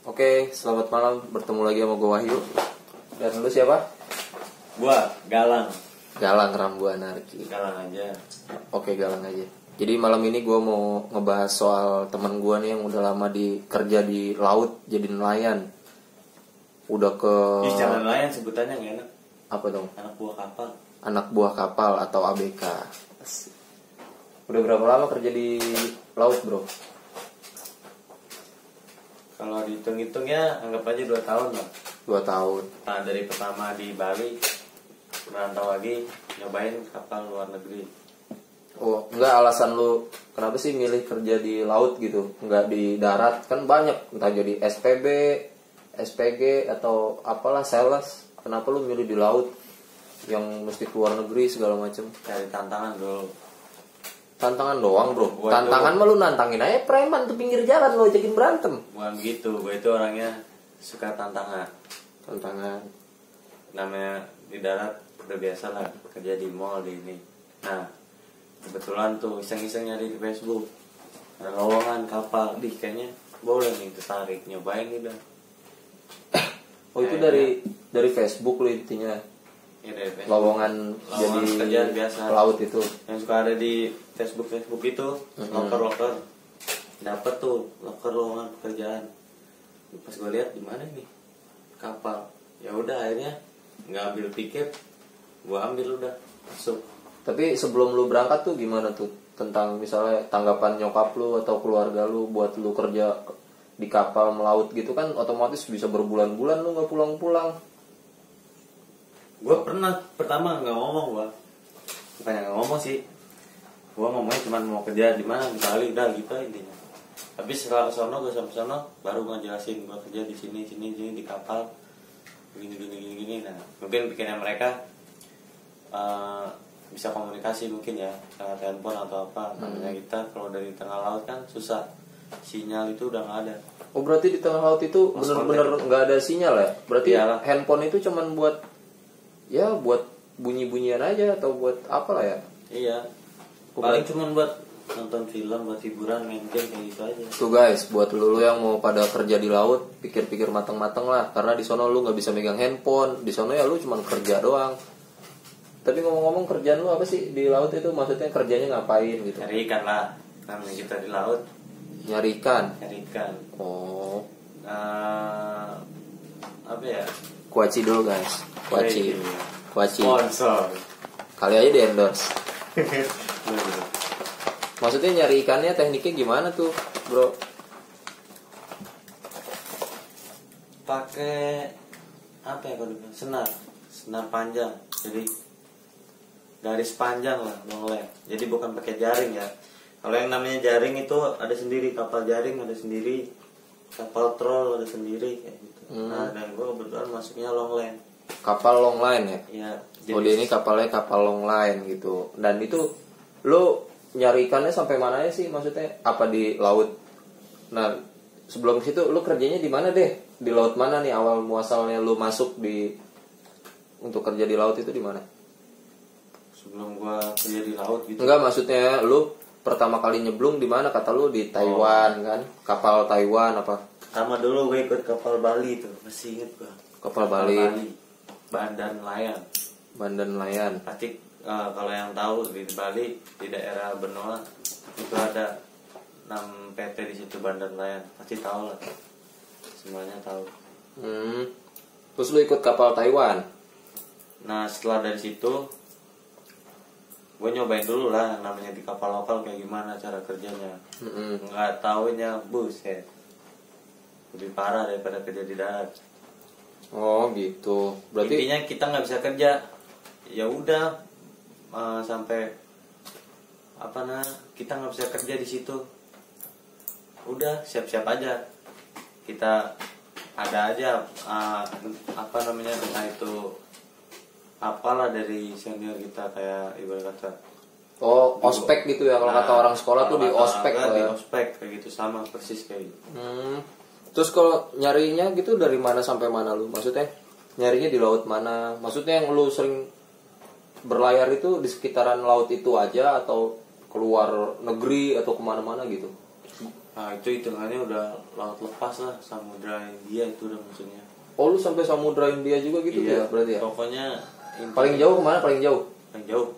Oke, selamat malam. Bertemu lagi sama gue Wahyu. Dan lu siapa? Gua Galang. Galang Rambu Anarki. Galang aja. Oke, Galang aja. Jadi malam ini gue mau ngebahas soal teman gue nih yang udah lama kerja di laut jadi nelayan. Udah ke... Jangan nelayan sebutannya nggak enak. Apa dong? Anak buah kapal. Anak buah kapal atau ABK. Udah berapa lama kerja di laut, bro? Kalau dihitung-hitung ya anggap aja 2 tahun lah. 2 tahun. Nah, dari pertama di Bali, merantau lagi, nyobain kapal luar negeri. Oh, enggak, alasan lu kenapa sih milih kerja di laut gitu? Enggak di darat? Kan banyak, entah jadi SPB, SPG atau apalah, sales. Kenapa lu milih di laut yang mesti keluar negeri segala macem? Cari tantangan dulu. Tantangan doang, bro. Gua Tantangan mah lu nantangin aja preman tuh pinggir jalan lu ajakin berantem. Bukan gitu, gue itu orangnya suka tantangan. Tantangan. Namanya di darat udah biasa lah, kerja di mall di ini. Nah, kebetulan tuh iseng-iseng nyari di Facebook, ada lowongan kapal, kayaknya boleh nih, tertarik nyobain udah. Oh, itu dari Facebook lu intinya. Ya, dari Facebook. Lowongan jadi kerjaan biasa laut itu. yang suka ada di Facebook itu, loker dapet tuh loker lowongan pekerjaan. Pas gue lihat di mana nih kapal, ya udah akhirnya nggak ambil tiket, gue ambil udah masuk. Tapi sebelum lu berangkat tuh gimana tuh tentang misalnya tanggapan nyokap lu atau keluarga lu buat lu kerja di kapal melaut gitu kan, otomatis bisa berbulan-bulan lu nggak pulang-pulang. Gue pernah pertama nggak ngomong, bukannya nggak ngomong sih, gue ngomongnya cuma mau kerja di mana di Bali udah gitu intinya. Tapi setelah kesono, gue sampai sono baru gue jelasin gue kerja di sini di kapal gini. Nah, mungkin bikinnya mereka bisa komunikasi mungkin ya lewat handphone atau apa. Namanya kita kalau dari tengah laut kan susah, sinyal itu udah nggak ada. Oh, berarti di tengah laut itu bener-bener nggak ada sinyal ya? Berarti Iyalah. handphone itu cuman buat bunyi-bunyian aja atau buat apa lah ya? Iya, paling cuma buat nonton film, buat hiburan, main game kayak gitu aja. Tuh guys, buat lu yang mau pada kerja di laut, pikir-pikir mateng-mateng lah, karena di sono lu nggak bisa megang handphone, di sono ya lu cuma kerja doang. Tapi ngomong-ngomong, kerjaan lu apa sih di laut itu? Maksudnya kerjanya ngapain gitu? Nyari ikan lah, namanya kita di laut. Nyari ikan. Nyari ikan. Oh, Apa ya? kuaci dulu guys. Kuaci. Sponsor. Kali aja di endorse. Maksudnya nyari ikannya tekniknya gimana tuh, bro? Pakai apa ya kalau senar panjang. Jadi garis panjang lah, long. Jadi bukan pakai jaring ya. Kalau yang namanya jaring itu ada sendiri, kapal jaring ada sendiri, kapal troll ada sendiri kayak gitu. Nah, dan gue kebetulan masuknya long line. Kapal long line ya? Iya. Oh, dia ini kapalnya kapal long line gitu. Dan itu lo nyari ikannya sampai mana sih? Maksudnya apa di laut? Nah, sebelum situ lo kerjanya di mana deh? Di laut mana nih awal muasalnya lo masuk untuk kerja di laut itu di mana? Sebelum gue kerja di laut gitu. Enggak, maksudnya lo pertama kali nyeblung di mana? Kata lo di Taiwan kan? Kapal Taiwan apa? Sama dulu gue ikut kapal Bali tuh, masih inget gue. Kapal Bali. Bandar Nelayan. Bandar Nelayan. Pasti kalau yang tahu di Bali di daerah Benoa itu ada 6 PT di situ Bandar Nelayan, pasti tahu lah. Semuanya tahu. Terus lu ikut kapal Taiwan. Nah, setelah dari situ gue nyobain dulu lah namanya di kapal lokal kayak gimana cara kerjanya. Nggak taunya buset, lebih parah daripada kerja di darat. Oh gitu. Berarti intinya kita nggak bisa kerja, ya udah sampai kita nggak bisa kerja di situ. Udah siap-siap aja. Kita ada aja entah itu apalah dari senior kita, kayak ibarat kata. Oh, ospek gitu ya kalau kata orang sekolah tuh di ospek lah. Di ospek kayak gitu, sama persis kayak gitu. Terus kalau nyarinya gitu dari mana sampai mana lu? Maksudnya nyarinya di laut mana? Maksudnya yang lu sering berlayar itu di sekitaran laut itu aja atau keluar negeri atau kemana-mana gitu? Nah itu hitungannya udah laut lepas lah, Samudra India itu udah maksudnya. Oh lu sampai Samudra India juga gitu Iya, ya berarti ya? pokoknya Paling jauh kemana paling jauh? paling jauh.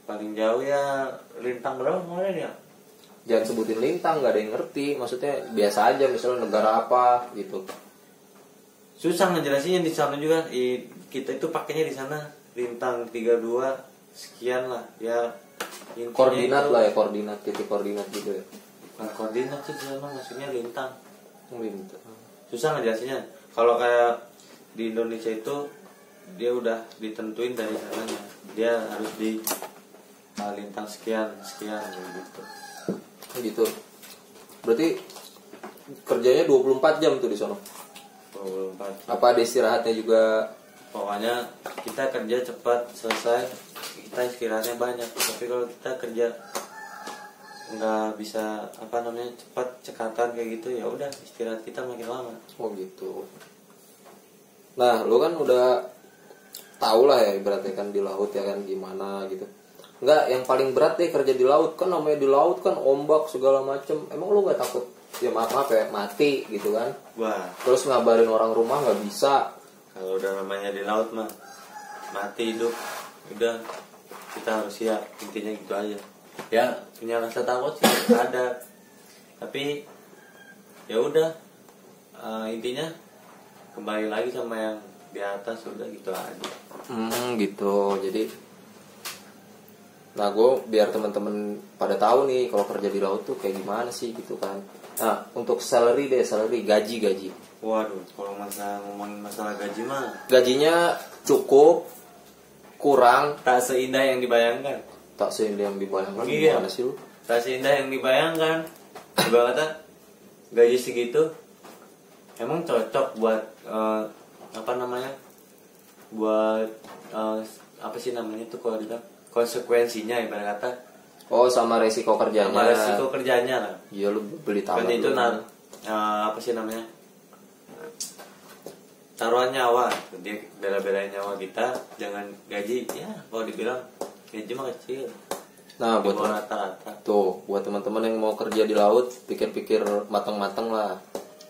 Paling jauh ya Lintang berapa kemarin ya? Jangan sebutin lintang, nggak ada yang ngerti. Maksudnya biasa aja, misalnya negara apa gitu. Susah ngejelasinnya di sana juga. Kita itu pakainya di sana Lintang 32 sekian lah ya. Koordinat itu, lah ya, koordinat, titik koordinat gitu ya. bukan koordinat sih sama maksudnya lintang. Lintang. Susah ngejelasinnya. Kalau kayak di Indonesia itu dia udah ditentuin dari sananya. Dia harus di lintang sekian sekian gitu. Gitu. Berarti kerjanya 24 jam tuh di sono. 24. Apa ada istirahatnya juga? Pokoknya kita kerja cepat selesai, kita istirahatnya banyak. Tapi kalau kita kerja nggak bisa apa namanya cepat cekatan kayak gitu, ya udah istirahat kita makin lama. Oh gitu. Nah, lu kan udah tau lah ya ibaratnya kan di laut ya kan gimana gitu. Enggak, yang paling berat deh kerja di laut kan, namanya di laut kan ombak segala macem. Emang lu nggak takut ya maaf ya mati gitu kan? Wah, Terus ngabarin orang rumah nggak bisa. kalau udah namanya di laut mah mati hidup, udah kita harus siap, intinya gitu aja. Ya punya rasa takut sih ada, tapi ya udah intinya kembali lagi sama yang di atas, udah gitu aja. Gitu. Jadi, nah gue biar teman-teman pada tahu nih kalau kerja di laut tuh kayak gimana sih gitu kan. Nah untuk salary gaji. Waduh, kalau ngomongin masalah gaji mah Gajinya cukup, kurang, tak seindah yang dibayangkan. tak seindah yang dibayangkan. Iya. Gimana sih lu? Tak seindah yang dibayangkan. Juga kata gaji segitu emang cocok buat apa namanya? Buat apa sih namanya tuh kalau dibilang konsekuensinya ibarat kata. Oh sama resiko kerjanya. Sama resiko kerjanya lah. Iya lu beli Kan tanah. itu apa sih namanya? Taruhan nyawa, dia bela-belain nyawa kita, jangan gaji ya kalau dibilang gaji mah kecil. Nah buat rata-rata. tuh buat teman-teman yang mau kerja di laut pikir-pikir matang-matang lah.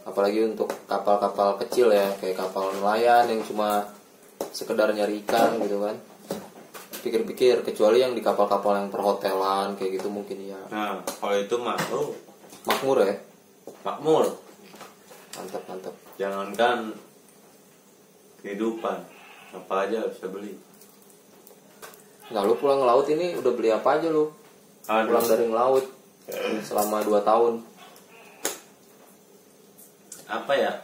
Apalagi untuk kapal-kapal kecil ya kayak kapal nelayan yang cuma sekedar nyari ikan gitu kan. Pikir-pikir kecuali yang di kapal-kapal yang perhotelan kayak gitu mungkin ya. Nah kalau itu mah Makmur ya. makmur. Mantap. Jangankan kehidupan, apa aja bisa beli. Nah lu pulang laut ini udah beli apa aja lu? Pulang dari laut selama 2 tahun. Apa ya?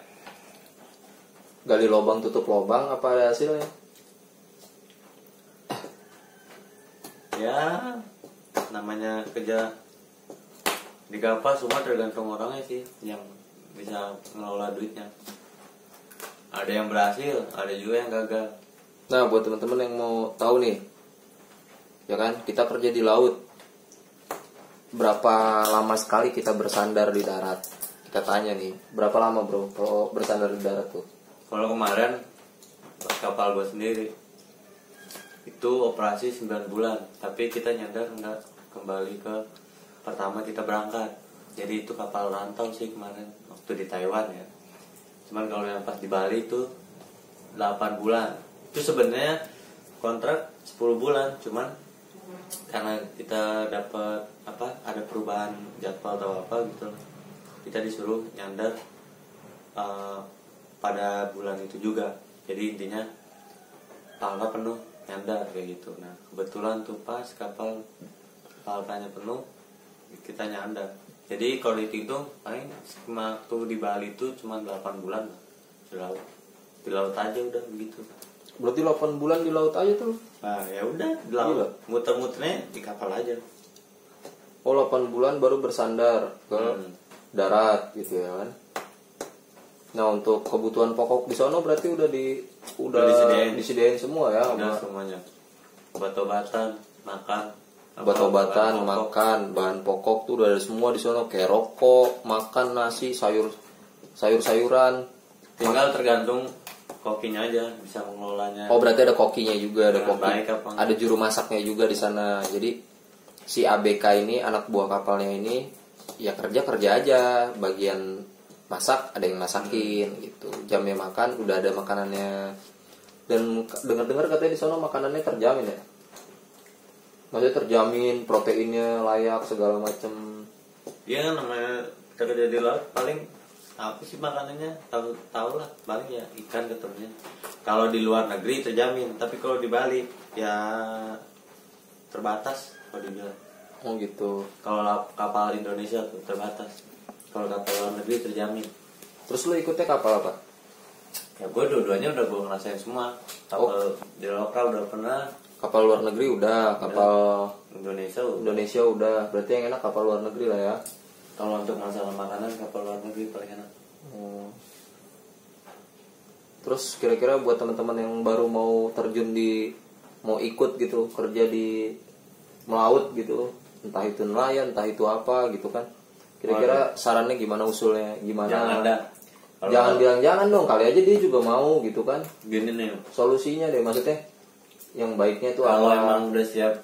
Gali lubang tutup lubang apa ada hasilnya? Ya namanya kerja di kapal semua tergantung orangnya sih yang bisa mengelola duitnya. Ada yang berhasil, ada juga yang gagal. Nah buat teman-teman yang mau tahu nih, ya kan kita kerja di laut, berapa lama sekali kita bersandar di darat? Kita tanya nih, berapa lama bro kalau bersandar di darat tuh? Kalau kemarin pas kapal gue sendiri itu operasi 9 bulan, tapi kita nyadar nggak kembali ke pertama kita berangkat. Jadi itu kapal rantau sih kemarin waktu di Taiwan ya. Cuman kalau yang pas di Bali itu 8 bulan. Itu sebenarnya kontrak 10 bulan, cuman karena kita dapat ada perubahan jadwal atau apa gitu, kita disuruh nyandar pada bulan itu juga. Jadi intinya palka penuh nyandar kayak gitu. Nah kebetulan tuh pas kapal palkanya penuh kita nyandar. Jadi kalau dihitung paling waktu di Bali itu cuma 8 bulan lah di laut aja udah begitu. Berarti 8 bulan di laut aja tuh? Nah ya udah di laut, muter-muternya di kapal aja. Oh 8 bulan baru bersandar ke darat gitu ya kan? Nah untuk kebutuhan pokok di sana berarti udah disediain semua ya? Udah semuanya. Obat-obatan, makan. Obat-obatan, makan, bahan pokok tuh udah ada semua di sana kayak rokok, makan, nasi, sayur-sayuran. Tinggal tergantung kokinya aja bisa mengelolanya. Oh berarti ada kokinya juga, ada koki, baik apa enggak. ada juru masaknya juga di sana. Jadi si ABK ini anak buah kapalnya ini ya kerja aja, bagian masak ada yang masakin gitu, jamnya makan udah ada makanannya. Dan dengar-dengar katanya di sana makanannya terjamin ya, maksudnya terjamin proteinnya layak segala macem. Ya namanya kerja di laut paling apa sih makanannya, tahu lah paling ya ikan ketemunya. Kalau di luar negeri terjamin, tapi kalau di Bali ya terbatas kalau dibilang. Oh gitu. Kalau kapal Indonesia tuh terbatas, kalau kapal luar negeri terjamin. Terus lu ikutnya kapal apa? Ya gue dua-duanya udah gue ngerasain semua. Kapal di lokal udah pernah, Kapal luar negeri udah, kapal Indonesia udah. Indonesia udah. Berarti yang enak kapal luar negeri lah ya. Kalau untuk masalah makanan kapal luar negeri paling enak. Oh. Terus kira-kira buat teman-teman yang baru mau terjun mau ikut gitu kerja di melaut gitu, entah itu nelayan, entah itu apa gitu kan. Kira-kira sarannya gimana, usulnya gimana? Jangan ada. Jangan bilang jangan dong, kali aja dia juga mau gitu kan. Gini nih. Solusinya deh, maksudnya yang baiknya tuh Kalau apa? emang udah siap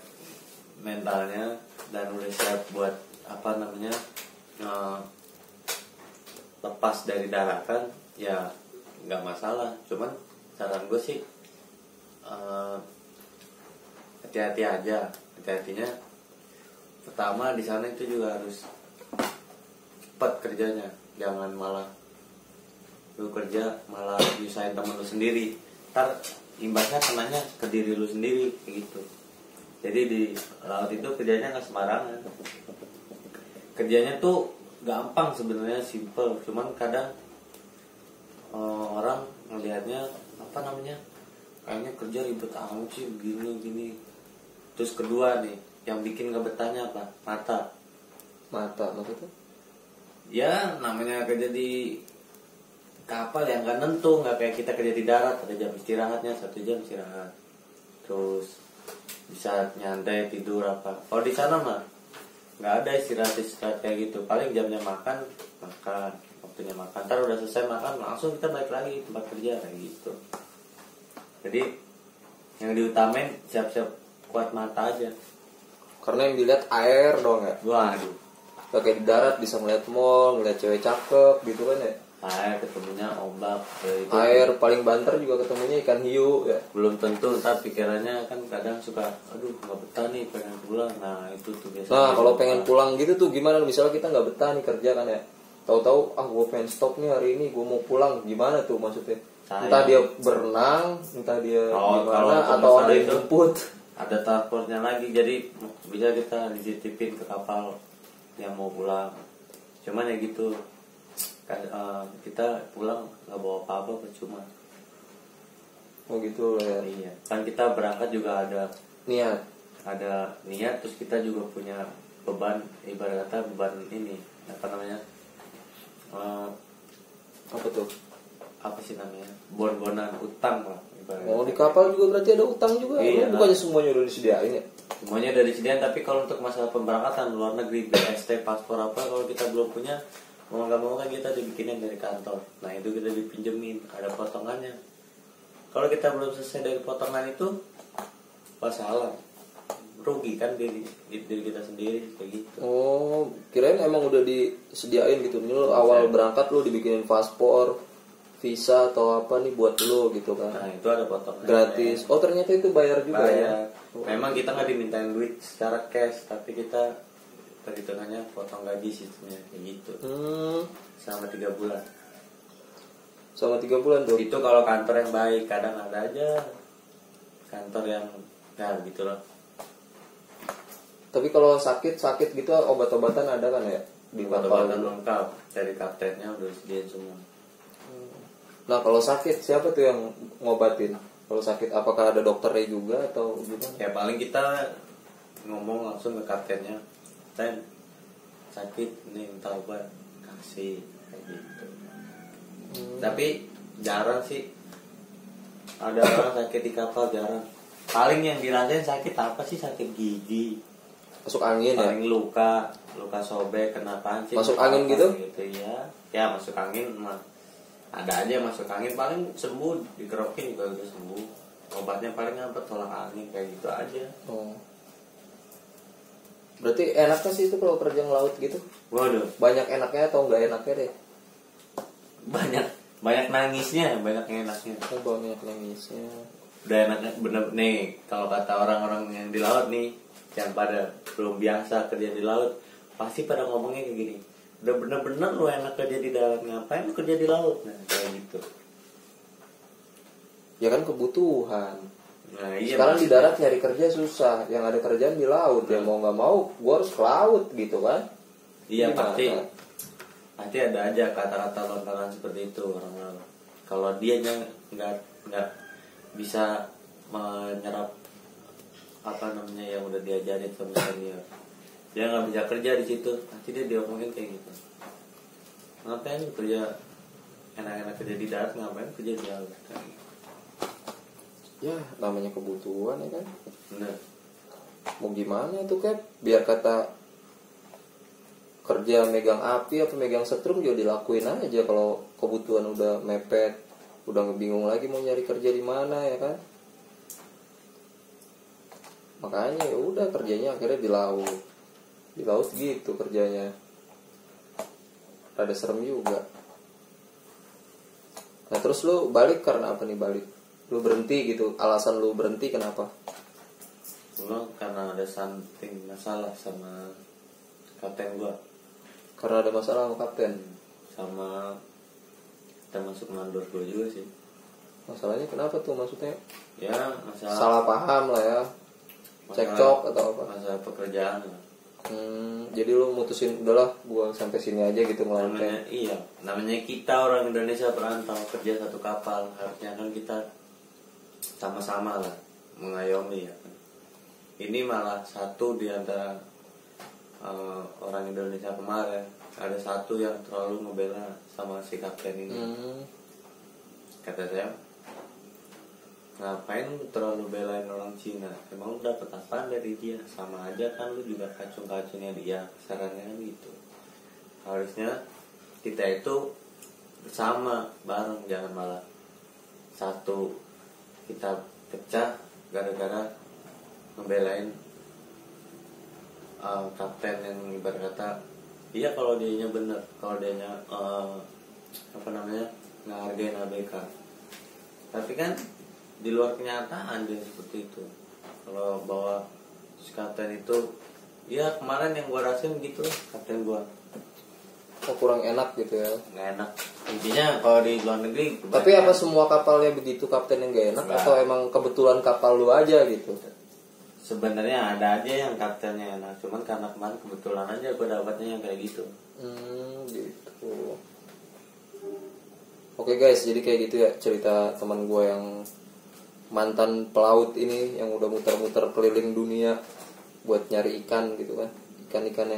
mentalnya dan udah siap buat apa namanya lepas dari daratan, ya nggak masalah. Cuman saran gue sih hati-hati aja. Hati-hatinya pertama di sana itu juga harus cepat kerjanya, jangan malah lu kerja malah nyusahin temen lu sendiri, ntar imbasnya kenanya ke diri lu sendiri kayak gitu. Jadi di laut itu kerjanya nggak sembarangan, kerjanya tuh gampang sebenarnya, simple, cuman kadang orang melihatnya apa namanya kayaknya kerja ribet amat sih begini. Terus kedua nih yang bikin nggak betahnya apa? Mata Maksudnya? Ya namanya kerja di kapal yang nggak nentu, nggak kayak kita kerja di darat, ada jam istirahatnya 1 jam istirahat, terus bisa nyantai tidur apa. Kalau di sana mah nggak ada istirahat kayak gitu, paling jamnya makan, waktunya makan, ntar udah selesai makan langsung kita balik lagi tempat kerja kayak gitu. Jadi yang diutamain siap-siap kuat mata aja, Karena yang dilihat air dong ya. waduh, Kayak di darat bisa ngeliat mall, ngeliat cewek cakep gitu kan ya. air ketemunya ombak itu. Air paling banter juga ketemunya ikan hiu ya. Belum tentu, ntar pikirannya kan kadang suka aduh nggak betah nih pengen pulang. Nah itu tuh biasanya. Nah kalau pengen pulang gitu tuh gimana? Misalnya kita nggak betah nih kerja kan ya, tahu-tahu gue pengen stop nih hari ini, gue mau pulang, gimana tuh maksudnya? Entah dia berenang, entah dia gimana, atau ada yang jemput. Ada transportnya lagi, jadi bisa kita dititipin ke kapal yang mau pulang. Cuman ya gitu kan, kita pulang nggak bawa apa-apa percuma. Oh gitu ya. Iya, kan kita berangkat juga ada Niat. terus kita juga punya beban, ibarat kata beban ini apa namanya, Apa tuh? apa sih namanya, bon-bonan utang lah ibaratnya. Oh di kapal juga berarti ada utang juga. Iya. Bukannya semuanya udah disediain ya? Semuanya udah disediain, tapi kalau untuk masalah pemberangkatan luar negeri, BST, paspor apa, kalau kita belum punya, mau nggak mau kan kita dibikinin dari kantor. Nah itu kita dipinjemin, ada potongannya. Kalau kita belum selesai dari potongan itu, masalah, rugi kan diri kita sendiri kayak gitu. Oh, kirain emang udah disediain gitu. Nih lo awal berangkat lo dibikinin paspor, visa atau apa nih buat lo gitu kan. Nah itu ada potongan Gratis. Oh ternyata itu bayar juga ya. bayar. Memang kita nggak dimintain duit secara cash, tapi kita perhitungannya potong gaji sistemnya kayak gitu. Selama 3 bulan. Selama 3 bulan tuh. Itu kalau kantor yang baik, kadang ada aja kantor yang ya gitulah. Tapi kalau sakit gitu obat-obatan ada kan ya di kapal. Obat-obatan lengkap dari kaptennya udah disediain semua. Nah kalau sakit siapa tuh yang ngobatin? Kalau sakit apakah ada dokternya juga atau gimana? Ya paling kita ngomong langsung ke kaptennya, "Ten, sakit nih minta obat," kasih kayak gitu. Tapi jarang sih ada orang sakit di kapal, jarang. Paling yang dirasain sakit apa sih? Sakit gigi, Masuk angin ya? paling luka sobek, kena pancing. Masuk angin gitu? Ya masuk angin mah ada aja masuk angin, paling sembuh, dikerokin juga udah sembuh. Obatnya paling apa, tolak angin kayak gitu aja. Oh. Berarti enaknya sih itu kalau kerja ngelaut gitu. Waduh, Banyak enaknya atau nggak enaknya deh? banyak banyak nangisnya, banyak enaknya. Oh, banyak nangisnya. Udah enaknya bener nih, kalau kata orang-orang yang di laut nih, yang pada belum biasa kerja di laut, pasti pada ngomongnya kayak gini. Udah bener-bener lu enak kerja di darat, ngapain lu kerja di laut? Nah, kayak gitu. Ya kan kebutuhan. Nah, iya. Sekarang di darat nyari kerja susah, yang ada kerjaan di laut. Ya mau nggak mau, gua harus ke laut gitu kan? Iya, Gimana? pasti ada aja kata-kata lontaran seperti itu orang-orang. Kalau dia nggak bisa menyerap apa namanya yang udah diajarin sama senior, dia nggak bisa kerja di situ, pasti dia diomongin kayak gitu. Ngapain lu kerja enak-enak kerja di darat, ngapain kerja di laut? Ya namanya kebutuhan ya kan. Bener. Mau gimana tuh kan? Biar kata kerja megang api apa megang setrum juga dilakuin aja. Kalau kebutuhan udah mepet, udah ngebingung lagi mau nyari kerja di mana ya kan. Makanya ya udah kerjanya akhirnya di laut gitu kerjanya. Rada serem juga. Nah terus lu balik karena apa nih balik? Lu berhenti gitu, alasan lu berhenti kenapa? Cuma karena ada something masalah sama kapten gua, Karena ada masalah sama kapten. sama kita masuk mandor gua juga sih. Masalahnya kenapa tuh maksudnya? Ya masalah Salah paham lah ya. Cekcok atau apa? masalah pekerjaan lah. Jadi lu mutusin udahlah gua sampai sini aja gitu ngelantai. Namanya kita orang Indonesia perantau kerja satu kapal, harusnya kan kita sama-sama lah mengayomi ya kan. Ini malah satu di antara orang Indonesia kemarin ada satu yang terlalu ngebela sama si kapten ini. Kata saya, ngapain lu terlalu belain orang Cina? Emang lu dapet apaan dari dia? Sama aja kan lu juga kacung-kacungnya dia. Sarannya kan gitu. Harusnya kita itu bersama bareng, jangan malah satu kita pecah gara-gara ngebelain kapten yang ibarat kata iya kalau dianya bener, kalau dianya apa namanya ngehargain ABK. Tapi kan di luar kenyataan dia seperti itu. Kalau bawa si kapten itu, ya kemarin yang gua rasain gitu kapten gua. Oh kurang enak gitu ya. Nggak enak. Intinya kalau di luar negeri. Tapi apa semua kapalnya begitu kapten yang gak enak? Enggak. Atau emang kebetulan kapal lu aja gitu? Sebenarnya ada aja yang kaptennya enak, cuman karena kemarin kebetulan aja gua dapatnya yang kayak gitu. Gitu. Oke guys, jadi kayak gitu ya cerita teman gue yang mantan pelaut ini yang udah muter-muter keliling dunia buat nyari ikan gitu kan. Ikan-ikan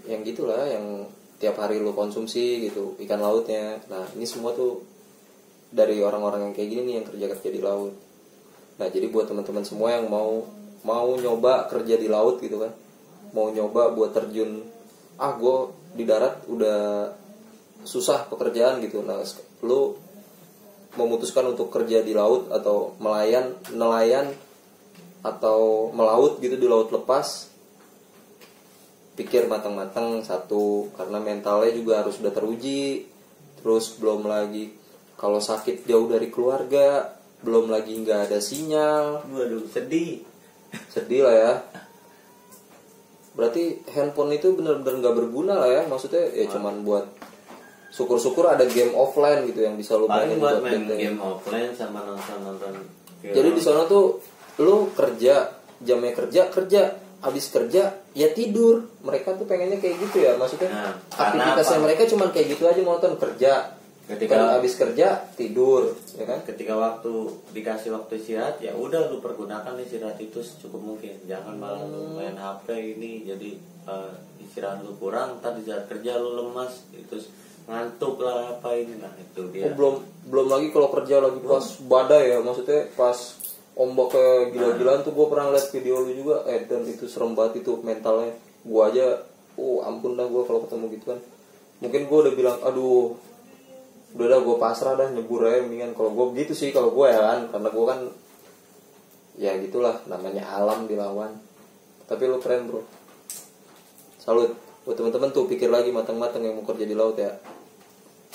yang gitulah, yang tiap hari lu konsumsi gitu, ikan lautnya. Nah, ini semua tuh dari orang-orang yang kayak gini nih yang kerja-kerja di laut. Nah, jadi buat teman-teman semua yang mau nyoba kerja di laut gitu kan. Mau nyoba buat terjun, gue di darat udah susah pekerjaan gitu. Nah, lu memutuskan untuk kerja di laut atau nelayan atau melaut gitu di laut lepas, pikir matang-matang satu, karena mentalnya juga harus udah teruji. Terus belum lagi kalau sakit jauh dari keluarga, belum lagi nggak ada sinyal. Waduh, sedih Sedih lah ya. Berarti handphone itu benar-benar nggak berguna lah ya. Maksudnya ya cuman buat syukur-syukur ada game offline gitu yang bisa lu paling mainin buat buat main bete. game offline sama nonton Jadi di sana tuh lu kerja, jamnya kerja, habis kerja ya tidur. Mereka tuh pengennya kayak gitu ya. Maksudnya Nah, karena aktivitasnya apa? mereka cuman kayak gitu aja, monoton kerja. Ketika Habis kerja tidur, ya kan? ketika dikasih waktu istirahat, ya udah lu pergunakan istirahat itu secukup mungkin. Jangan malah lu main HP ini jadi istirahat lu kurang, ntar di saat kerja lu lemas, itu ngantuk lah apa ini. Nah itu dia. Belum lagi kalau kerja lagi pas badai ya, maksudnya pas ombak kayak gila-gilaan tuh. Gue pernah liat video lu juga, dan itu serem banget itu mentalnya. Gue aja, ampun dah gue kalau ketemu gitu kan. Mungkin gue udah bilang, aduh, udah dah gue pasrah dah, nyebur aja mendingan. Kalau gue begitu sih, kalau gue ya kan, karena gue kan ya gitulah, namanya alam dilawan. Tapi lu keren bro, salut. Buat teman-teman tuh pikir lagi matang-matang yang mau kerja di laut ya.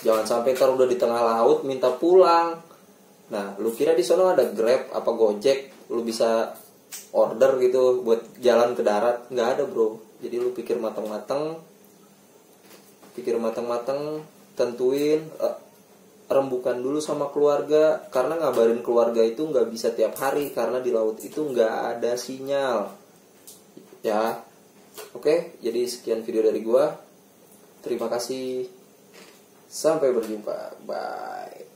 Jangan sampai ntar udah di tengah laut minta pulang. Nah, lu kira di sono ada Grab apa Gojek, lu bisa order gitu buat jalan ke darat? Nggak ada bro. Jadi lu pikir matang-matang, tentuin, rembukan dulu sama keluarga. Karena ngabarin keluarga itu nggak bisa tiap hari, karena di laut itu nggak ada sinyal. Ya, oke. Jadi sekian video dari gua. Terima kasih. Sampai berjumpa. Bye.